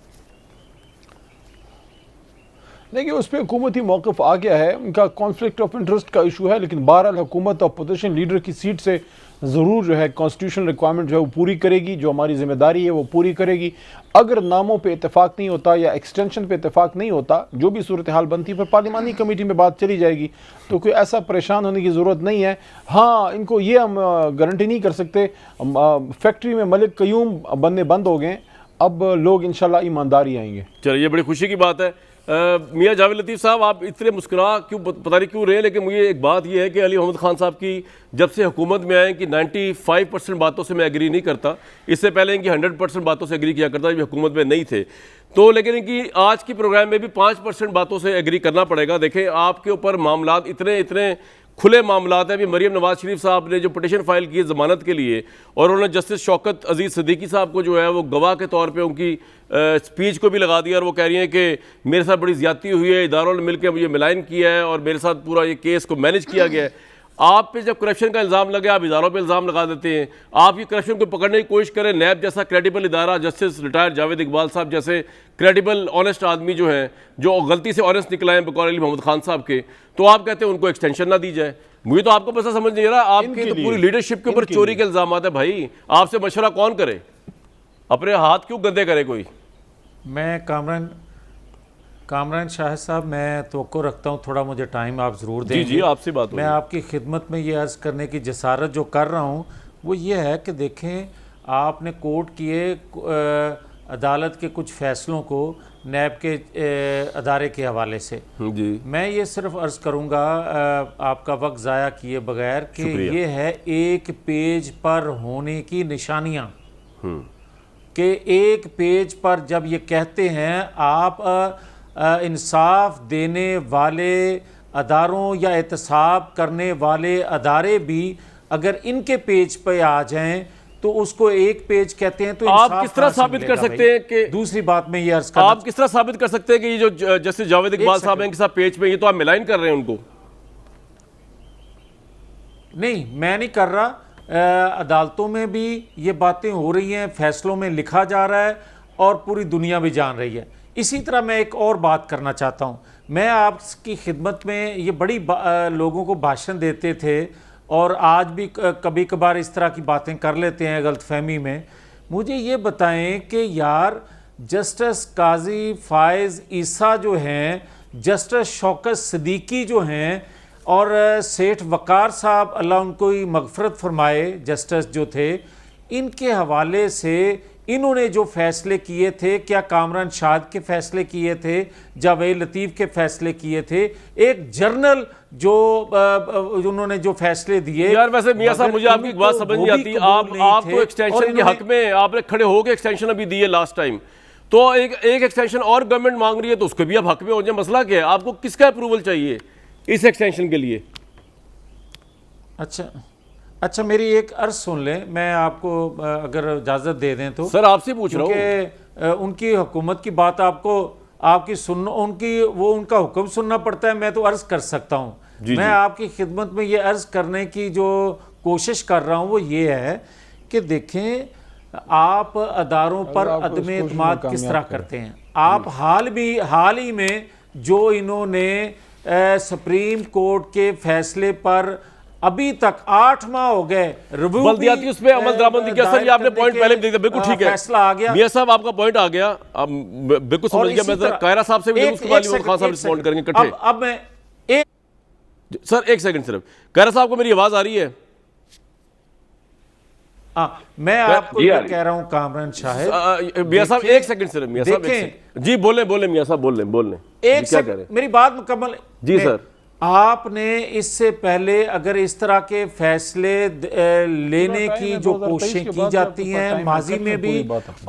देखिए, उस पर हुकूमती मौक़िफ़ आ गया है, उनका कॉन्फ्लिक्ट ऑफ इंटरेस्ट का इशू है, लेकिन बहरहाल हुकूमत अपोजिशन लीडर की सीट से ज़रूर जो है कॉन्स्टिट्यूशनल रिक्वायरमेंट जो है वो पूरी करेगी, जो हमारी जिम्मेदारी है वो पूरी करेगी। अगर नामों पे इत्तेफाक नहीं होता या एक्सटेंशन पे इत्तेफाक नहीं होता, जो भी सूरत हाल बनती है, फिर पार्लिमानी कमेटी में बात चली जाएगी, तो कोई ऐसा परेशान होने की ज़रूरत नहीं है। हाँ, इनको ये हम गारंटी नहीं कर सकते, फैक्ट्री में मलिक कयूम बनने बंद हो गए, अब लोग इंशाल्लाह ईमानदारी आएंगे। चलिए, ये बड़ी खुशी की बात है। मियाँ जावेद लतीफ़ साहब, आप इतने मुस्कुरा क्यों, पता नहीं क्यों रहे, लेकिन मुझे एक बात यह है कि अली मोहम्मद खान साहब की जब से हुकूमत में आए कि 95% बातों से मैं एग्री नहीं करता, इससे पहले इनकी 100% बातों से एग्री किया करता जब हुकूमत में नहीं थे, तो लेकिन इनकी आज की प्रोग्राम में भी 5% बातों से एग्री करना पड़ेगा। देखें, आपके ऊपर मामलात इतने खुले मामलात हैं। अभी मरीम नवाज शरीफ साहब ने जो पिटिशन फाइल की है ज़मानत के लिए, और उन्होंने जस्टिस शौकत अजीज़ सिद्दीकी साहब को जो है वो गवाह के तौर पे उनकी स्पीच को भी लगा दिया, और वो कह रही हैं कि मेरे साथ बड़ी ज़्यादती हुई है, इदारों ने मिलकर मुझे मिलाइन किया है और मेरे साथ पूरा ये केस को मैनेज किया गया है। आप पे जब करप्शन का इल्ज़ाम लगे, आप इदारों पे इल्ज़ाम लगा देते हैं। आप ये करप्शन को पकड़ने की कोशिश करें, नैब जैसा क्रेडिबल इदारा, जस्टिस रिटायर्ड जावेद इकबाल साहब जैसे क्रेडिबल ऑनेस्ट आदमी जो हैं, जो गलती से ऑनेस्ट निकला है बकौल अली मोहम्मद खान साहब के, तो आप कहते हैं उनको एक्सटेंशन ना दी जाए। मुझे तो आपको बस समझ नहीं आ रहा, आपकी तो पूरी लीडरशिप के ऊपर चोरी के इल्ज़ाम है भाई। आपसे मशवरा कौन करे, अपने हाथ क्यों गंदे करे कोई? मैं कामरान शाहिद साहब, मैं तवक्को रखता हूँ थोड़ा मुझे टाइम आप ज़रूर देंगे। जी, आपसे बात हो मैं आपकी खिदमत में ये अर्ज़ करने की जसारत जो कर रहा हूँ वो ये है कि देखें, आपने कोर्ट किए अदालत के कुछ फ़ैसलों को नैब के अदारे के हवाले से जी। मैं ये सिर्फ अर्ज़ करूँगा, आपका वक्त ज़ाया किए बगैर, कि ये है एक पेज पर होने की निशानियाँ, कि एक पेज पर जब ये कहते हैं आप इंसाफ देने वाले अदारों या एहतसाब करने वाले अदारे भी अगर इनके पेज पे आ जाएं तो उसको एक पेज कहते हैं, तो आप किस तरह साबित कर सकते हैं कि, दूसरी बात में ये अर्ज करना, आप किस तरह साबित कर सकते हैं कि ये जो जस्टिस जावेद इकबाल साहब हैं इनके साथ पेज पे, ये तो आप मिलाइन कर रहे हैं उनको? नहीं, मैं नहीं कर रहा, अदालतों में भी ये बातें हो रही हैं, फैसलों में लिखा जा रहा है और पूरी दुनिया भी जान रही है। इसी तरह मैं एक और बात करना चाहता हूँ, मैं आपकी खिदमत में ये बड़ी लोगों को भाषण देते थे और आज भी कभी कभार इस तरह की बातें कर लेते हैं गलतफहमी में। मुझे ये बताएं कि यार जस्टिस काजी फायज़ ईसा जो हैं, जस्टिस शौकत सिद्दीकी जो हैं, और सेठ वकार साहब अल्लाह उनको ही मगफरत फरमाए जस्टिस जो थे, इनके हवाले से इन्होंने जो फैसले किए थे, क्या कामरान शाहिद के फैसले किए थे, जावेद लतीफ़ के फैसले किए थे, एक जर्नल जो उन्होंने जो फैसले दिए। यार वैसे मियां साहब मुझे आपकी एक बात समझ नहीं आती, आप तो एक्सटेंशन के हक में आपने खड़े होकर एक्सटेंशन अभी दी है लास्ट टाइम, तो एक एक्सटेंशन और गवर्नमेंट मांग रही है तो उसके भी आप हक में हो जाए। मसला क्या है, आपको किसका अप्रूवल चाहिए इस एक्सटेंशन के लिए? अच्छा मेरी एक अर्ज सुन लें, मैं आपको अगर इजाज़त दे दें तो। सर आपसे पूछ रहा हूँ, उनकी हुकूमत की बात आपकी सुन, उनका हुक्म सुनना पड़ता है, मैं तो अर्ज कर सकता हूँ। मैं आपकी खिदमत में ये अर्ज करने की जो कोशिश कर रहा हूँ वो ये है कि देखें, आप अदारों पर अदम एतमाद किस तरह करते हैं। आप हाल ही में जो इन्होंने सुप्रीम कोर्ट के फैसले पर अभी तक 8 माह हो गए रिव्यू, बल्दियाती उस पे अमल दरामंदी किया। सर ये आपने पॉइंट पहले भी देखा, बिल्कुल ठीक है, फैसला आ गया। मियां साहब आपका पॉइंट आ गया, अब बिल्कुल समझ गया। मैं कायरा साहब से भी उसके बाद खान साहब रिस्पॉन्ड करेंगे इकट्ठे। अब मैं सर एक सेकंड सिर्फ, कायरा साहब को मेरी आवाज आ रही है? मैं आपको ये कह रहा हूं कामरान शाहिद। मियां साहब एक सेकंड सिर्फ, मियां साहब जी बोले मियां साहब बोलें एक सेकंड, मेरी बात मुकम्मल। जी सर, आपने इससे पहले अगर इस तरह के फैसले लेने की जो कोशिशें की जाती हैं माजी में भी,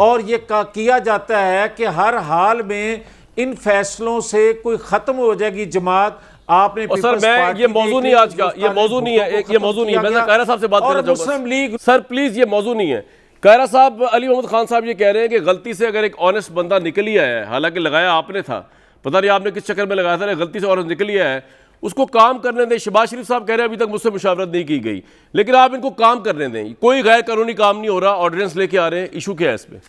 और ये किया जाता है कि हर हाल में इन फैसलों से कोई खत्म हो जाएगी जमात, आपने सर मैं ये मौजू नहीं आज का, ये मौजू नहीं है, ये मौजू नहीं है। मैं कायरा साहब से बात करना चाहूंगा। मुस्लिम लीग सर प्लीज, ये मौजू नहीं है। कायरा साहब, अली मोहम्मद खान साहब ये कह रहे हैं कि गलती से अगर एक ऑनेस्ट बंदा निकल ही आया है, हालांकि लगाया आपने था, पता नहीं आपने किस चक्कर में लगाया था, गलती से ऑनेस्ट निकल ही आया है, उसको काम करने दें। शहबाज शरीफ साहब कह रहे हैं अभी तक मुझसे मुशावरत नहीं की गई, लेकिन आप इनको काम करने दें। कोई गैर कानूनी काम नहीं हो रहा, ऑर्डिनेंस लेके आ रहे हैं, इशू क्या है इसमें?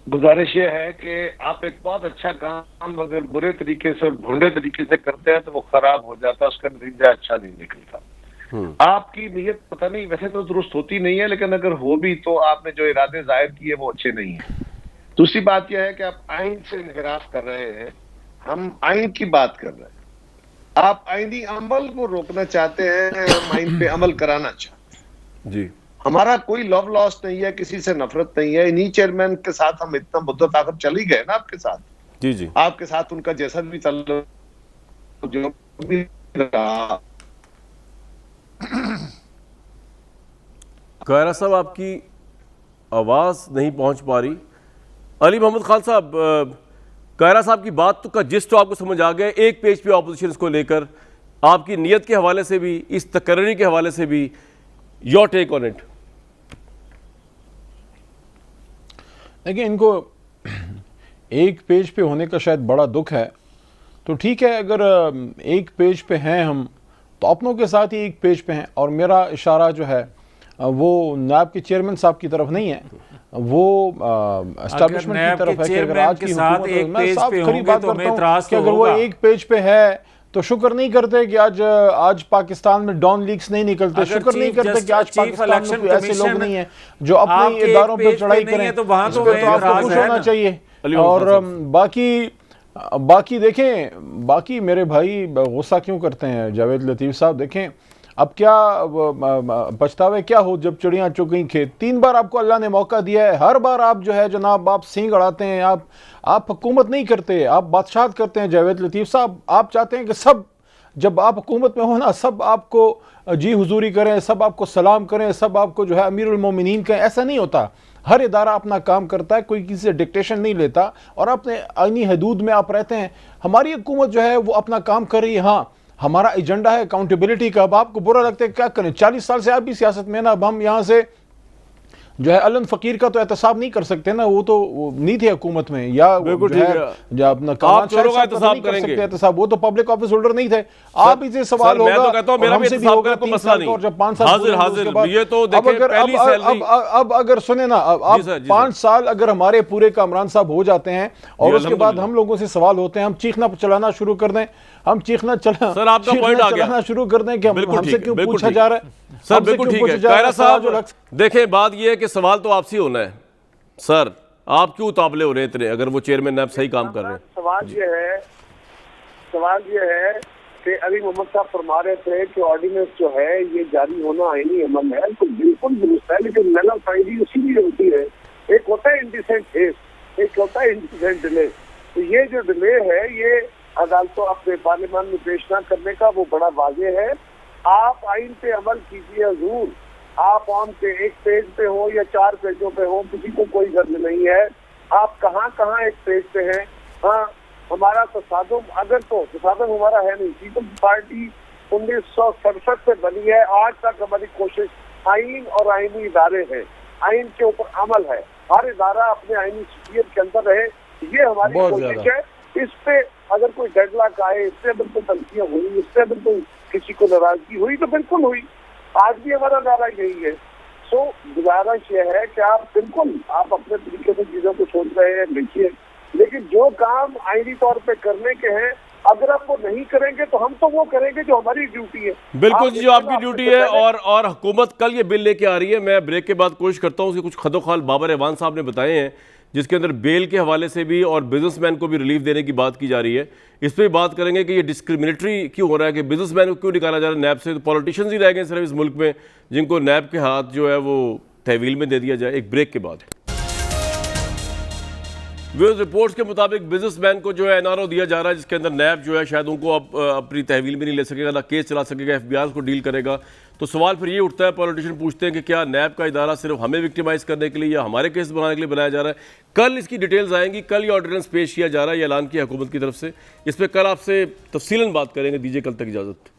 गुजारिश ये है कि आप एक बहुत अच्छा काम अगर बुरे तरीके से और भुंडे तरीके से करते हैं तो वो खराब हो जाता है, उसका नतीजा अच्छा नहीं निकलता। आपकी नीयत पता नहीं वैसे तो दुरुस्त होती नहीं है, लेकिन अगर हो भी तो आपने जो इरादे जाहिर किए वो अच्छे नहीं है। दूसरी बात यह है कि आप आइन से इनहिराफ कर रहे हैं, हम आइन की बात कर रहे हैं। आप आइनी अमल को रोकना चाहते हैं, हम आइन पे अमल कराना चाहते हैं। जी, हमारा कोई लव लॉस नहीं है, किसी से नफरत नहीं है। इन्हीं चेयरमैन के साथ हम इतना मुद्दत आखिर चली गए ना आपके साथ। जी आपके साथ उनका जैसा भी चल जो भी रहा। कायरा साहब आपकी आवाज नहीं पहुंच पा रही। अली मोहम्मद खान साहब, कायरा साहब की बात का जिस्ट तो आपको समझ आ गया, एक पेज पे ऑपोजिशन को लेकर आपकी नीयत के हवाले से भी, इस तकर्री के हवाले से भी, योर टेक ऑन इट। देखिए, इनको एक पेज पे होने का शायद बड़ा दुख है, तो ठीक है, अगर एक पेज पे हैं हम तो अपनों के साथ ही एक पेज पे हैं। और मेरा इशारा जो है वो नायब के चेयरमैन साहब की तरफ नहीं है, वो एस्टैब्लिशमेंट की तरफ है कि अगर आज की हुकूमत, मैं साफ खरी बात करता हूं कि अगर वो एक पेज पे है तो शुक्र नहीं करते कि आज पाकिस्तान में डॉन लीक्स नहीं निकलते, शुक्र नहीं करते कि आज पाकिस्तान में कोई ऐसे लोग नहीं है जो अपने इदारों पर चढ़ाई करें, तो आपको खुश होना चाहिए। और बाकी देखें, बाकी मेरे भाई गुस्सा क्यों करते हैं जावेद लतीफ़ साहब? देखें, अब क्या पछतावे क्या हो जब चिड़ियाँ चुग गई खेत। 3 बार आपको अल्लाह ने मौका दिया है, हर बार आप जो है जनाब आप सींग अड़ाते हैं, आप हुकूमत नहीं करते, आप बादशाहत करते हैं। जावेद लतीफ़ साहब, आप चाहते हैं कि सब जब आप हुकूमत में हो ना, सब आपको जी हुजूरी करें, सब आपको सलाम करें, सब आपको जो है अमीरुल मोमिनीन कहें। ऐसा नहीं होता। हर इदारा अपना काम करता है, कोई किसी से डिक्टेशन नहीं लेता, और अपने आईनी हदूद में आप रहते हैं। हमारी हुकूमत जो है वो अपना काम कर रही है। हाँ, हमारा एजेंडा है अकाउंटेबिलिटी का। अब आपको बुरा लगता है, क्या करें? 40 साल से आप भी सियासत में ना, अब हम यहाँ से जो है अलन फकीर का तो एहतसाब नहीं कर सकते ना, वो तो नहीं थे हुकूमत में, या बिल्कुल जो है अपना एहतसाब, वो तो पब्लिक ऑफिस होल्डर नहीं थे। आप इसे सवाल होगा, मैं तो कहता हूं मेरा भी एहतसाब का कोई मसला नहीं, और जब 5 साल हाजिर ये तो देखिए पहली सैलरी। अब अगर सुने ना, अब 5 साल अगर हमारे पूरे कामरान साहब हो जाते हैं और उसके बाद हम लोगों से सवाल होते हैं, हम चीखना चलाना शुरू कर दें, हम चीखना चलाना शुरू कर दें कि हमसे क्यों पूछा जा रहा है। सर बिल्कुल ठीक है कायरा साहब, देखें बात यह है कि सवाल तो आपसे होना है। सर आप क्यों उतावले हो रहे हैं इतने, अगर वो चेयरमैन नायब सही काम कर रहे हैं? सवाल ये है कि अली मोहम्मद साहब फरमा रहे थे कि ऑर्डिनेंस जो है ये जारी होना आईनी अमल है, तो बिल्कुल दुरुस्त है, लेकिन नलफाइडी उसी लिए होती है। एक होता है इंडिसेंट हेस्ट, एक होता है इंडिसेंट डिले। तो ये जो डिले है ये अदालतों अपने पार्लियामान में पेश न करने का वो बड़ा वाज़ेह है। आप आइन पे अमल कीजिए हजूर, आप ऑन पे एक पेज पे हो या 4 पेजों पे हो, किसी को कोई गर्ज नहीं है। आप कहाँ कहाँ एक पेज पे हैं। हाँ, हमारा तसादुम, अगर तो तसादुम हमारा है नहीं, पीपल्स पार्टी 1967 से बनी है, आज तक हमारी कोशिश आइन और आइनी इदारे हैं, आइन के ऊपर अमल है, हर इदारा अपने आइनी शख्सियत के अंदर रहे, ये हमारी कोशिश है। इस पे अगर कोई डेडलॉक आए, इससे अगर कोई गलतियां हुई, इससे अगर कोई किसी को नाराजगी हुई तो बिल्कुल हुई, आज भी हमारा नारा यही है। सो गुजारिश यह है कि आप बिल्कुल आप अपने तरीके से चीजों को सोच रहे हैं, देखिए, लेकिन जो काम आईनी तौर पे करने के हैं अगर आप वो नहीं करेंगे तो हम तो वो करेंगे जो हमारी ड्यूटी है। बिल्कुल जी, जो आपकी ड्यूटी है। और हुकूमत कल ये बिल लेके आ रही है। मैं ब्रेक के बाद कोशिश करता हूँ उसके कुछ खदोखाल बाबर एवान साहब ने बताए हैं, जिसके अंदर बेल के हवाले से भी और बिजनेसमैन को भी रिलीफ देने की बात की जा रही है। इस पर बात करेंगे कि ये डिस्क्रिमिनेटरी क्यों हो रहा है, कि बिजनेसमैन को क्यों निकाला जा रहा है नैब से। तो पॉलिटिशियंस ही रह गए सिर्फ इस मुल्क में जिनको नैब के हाथ जो है वो तहवील में दे दिया जाए। एक ब्रेक के बाद व्यूअर्स, रिपोर्ट्स के मुताबिक बिजनेसमैन को जो है एनआरओ दिया जा रहा है, जिसके अंदर नैब जो है शायद उनको अब अपनी तहवील में नहीं ले सकेगा, ना केस चला सकेगा, एफबीआई को डील करेगा। तो सवाल फिर ये उठता है, पॉलिटिशियन पूछते हैं कि क्या नैब का इदारा सिर्फ हमें विक्टिमाइज करने के लिए या हमारे केस बनाने के लिए बनाया जा रहा है। कल इसकी डिटेल्स आएंगी, कल ये ऑर्डिनेंस पेश किया जा रहा है, ये ऐलान किया हुकूमत की तरफ से। इस पर कल आपसे तफसीलन बात करेंगे। दीजिए कल तक इजाज़त।